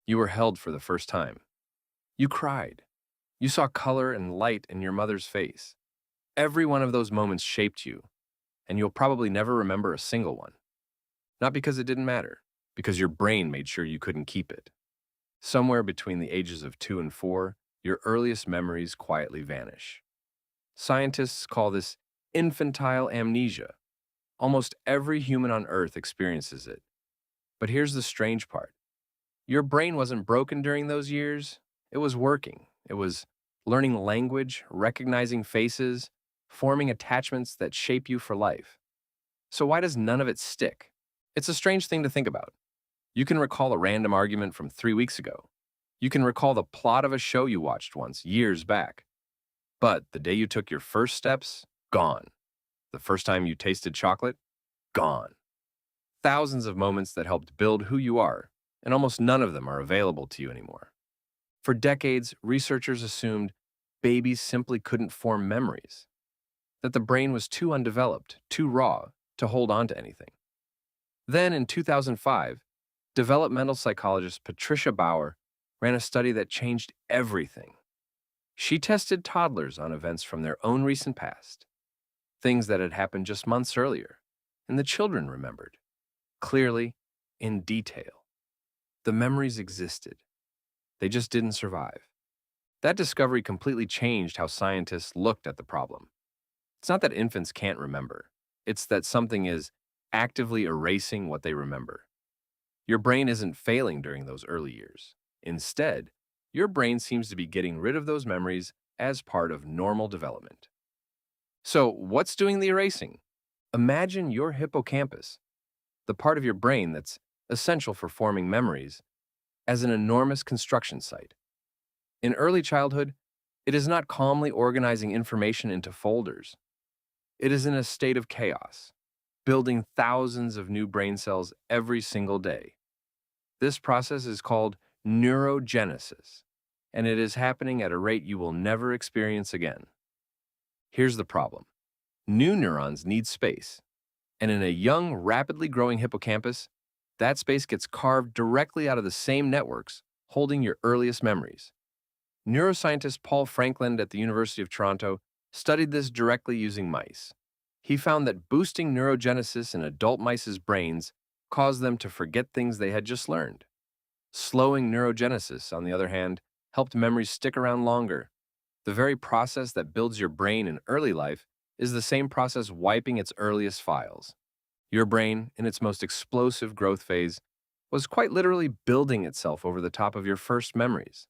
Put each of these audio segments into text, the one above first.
You were held for the first time. You cried. You saw color and light in your mother's face. Every one of those moments shaped you, and you'll probably never remember a single one. Not because it didn't matter, because your brain made sure you couldn't keep it. Somewhere between the ages of 2 and 4, your earliest memories quietly vanish. Scientists call this infantile amnesia. Almost every human on Earth experiences it. But here's the strange part. Your brain wasn't broken during those years. It was working. It was learning language, recognizing faces, forming attachments that shape you for life. So why does none of it stick? It's a strange thing to think about. You can recall a random argument from 3 weeks ago. You can recall the plot of a show you watched once, years back. But the day you took your first steps, gone. The first time you tasted chocolate, gone. Thousands of moments that helped build who you are, and almost none of them are available to you anymore. For decades, researchers assumed babies simply couldn't form memories, that the brain was too undeveloped, too raw, to hold on to anything. Then in 2005, developmental psychologist Patricia Bauer ran a study that changed everything. She tested toddlers on events from their own recent past, things that had happened just months earlier, and the children remembered, clearly, in detail. The memories existed. They just didn't survive. That discovery completely changed how scientists looked at the problem. It's not that infants can't remember. It's that something is actively erasing what they remember. Your brain isn't failing during those early years. Instead, your brain seems to be getting rid of those memories as part of normal development. So, what's doing the erasing? Imagine your hippocampus, the part of your brain that's essential for forming memories, as an enormous construction site. In early childhood, it is not calmly organizing information into folders. It is in a state of chaos, building thousands of new brain cells every single day. This process is called neurogenesis, and it is happening at a rate you will never experience again. Here's the problem. New neurons need space, and in a young, rapidly growing hippocampus, that space gets carved directly out of the same networks holding your earliest memories. Neuroscientist Paul Franklin at the University of Toronto studied this directly using mice. He found that boosting neurogenesis in adult mice's brains caused them to forget things they had just learned. Slowing neurogenesis, on the other hand, helped memories stick around longer. The very process that builds your brain in early life is the same process wiping its earliest files. Your brain, in its most explosive growth phase, was quite literally building itself over the top of your first memories.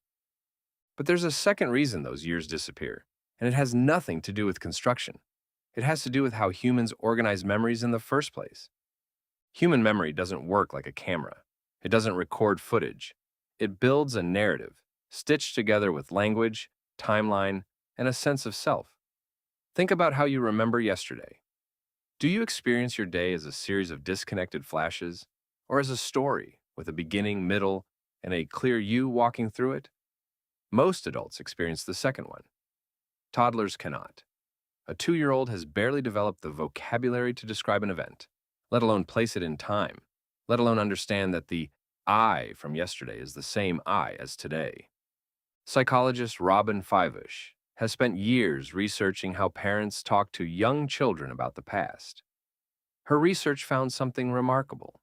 But there's a second reason those years disappear, and it has nothing to do with construction. It has to do with how humans organize memories in the first place. Human memory doesn't work like a camera. It doesn't record footage. It builds a narrative, stitched together with language, timeline, and a sense of self. Think about how you remember yesterday. Do you experience your day as a series of disconnected flashes, or as a story with a beginning, middle, and a clear you walking through it? Most adults experience the second one. Toddlers cannot. A 2-year-old has barely developed the vocabulary to describe an event, let alone place it in time, let alone understand that the I from yesterday is the same I as today. Psychologist Robin Fivush has spent years researching how parents talk to young children about the past. Her research found something remarkable.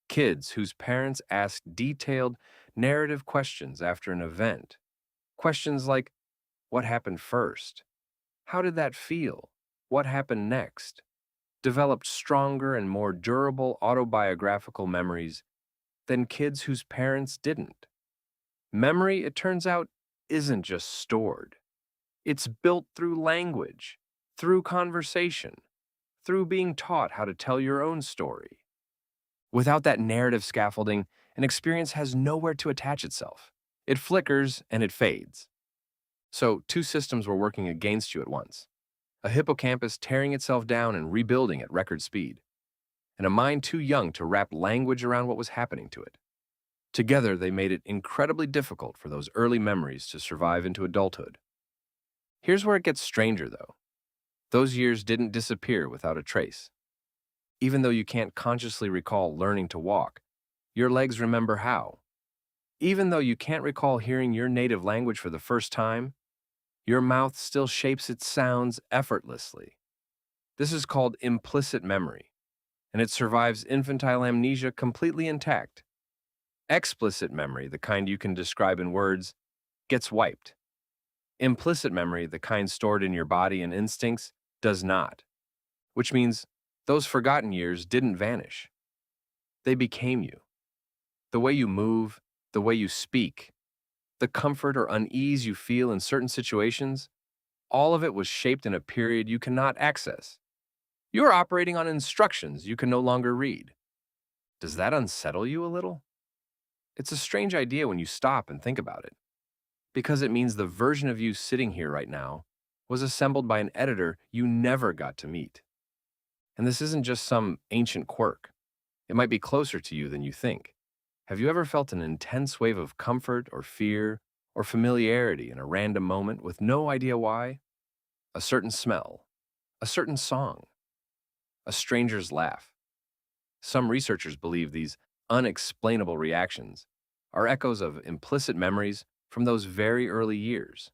Kids whose parents ask detailed, narrative questions after an event. Questions like, what happened first? How did that feel? What happened next? Developed stronger and more durable autobiographical memories than kids whose parents didn't. Memory, it turns out, isn't just stored. It's built through language, through conversation, through being taught how to tell your own story. Without that narrative scaffolding, an experience has nowhere to attach itself. It flickers and it fades. So, two systems were working against you at once. A hippocampus tearing itself down and rebuilding at record speed, and a mind too young to wrap language around what was happening to it. Together, they made it incredibly difficult for those early memories to survive into adulthood. Here's where it gets stranger, though. Those years didn't disappear without a trace. Even though you can't consciously recall learning to walk, your legs remember how. Even though you can't recall hearing your native language for the first time, your mouth still shapes its sounds effortlessly. This is called implicit memory, and it survives infantile amnesia completely intact. Explicit memory, the kind you can describe in words, gets wiped. Implicit memory, the kind stored in your body and instincts, does not, which means those forgotten years didn't vanish. They became you. The way you move, the way you speak, the comfort or unease you feel in certain situations, all of it was shaped in a period you cannot access. You are operating on instructions you can no longer read. Does that unsettle you a little? It's a strange idea when you stop and think about it, because it means the version of you sitting here right now was assembled by an editor you never got to meet. And this isn't just some ancient quirk. It might be closer to you than you think. Have you ever felt an intense wave of comfort or fear or familiarity in a random moment with no idea why? A certain smell, a certain song, a stranger's laugh. Some researchers believe these unexplainable reactions are echoes of implicit memories from those very early years,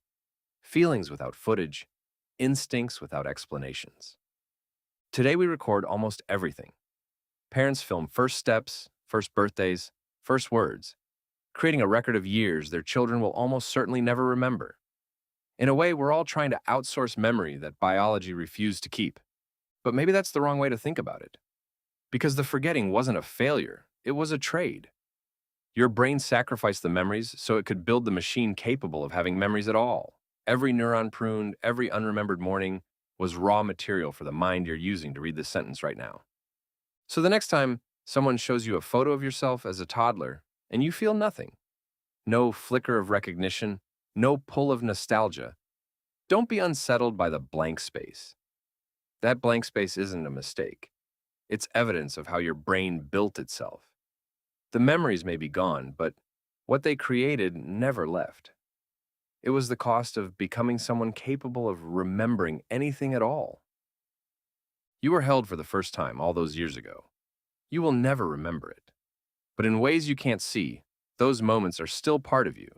feelings without footage, instincts without explanations. Today we record almost everything. Parents film first steps, first birthdays, first words, creating a record of years their children will almost certainly never remember. In a way, we're all trying to outsource memory that biology refused to keep. But maybe that's the wrong way to think about it. Because the forgetting wasn't a failure, it was a trade. Your brain sacrificed the memories so it could build the machine capable of having memories at all. Every neuron pruned, every unremembered morning was raw material for the mind you're using to read this sentence right now. So the next time someone shows you a photo of yourself as a toddler and you feel nothing, no flicker of recognition, no pull of nostalgia, don't be unsettled by the blank space. That blank space isn't a mistake. It's evidence of how your brain built itself. The memories may be gone, but what they created never left. It was the cost of becoming someone capable of remembering anything at all. You were held for the first time all those years ago. You will never remember it. But in ways you can't see, those moments are still part of you.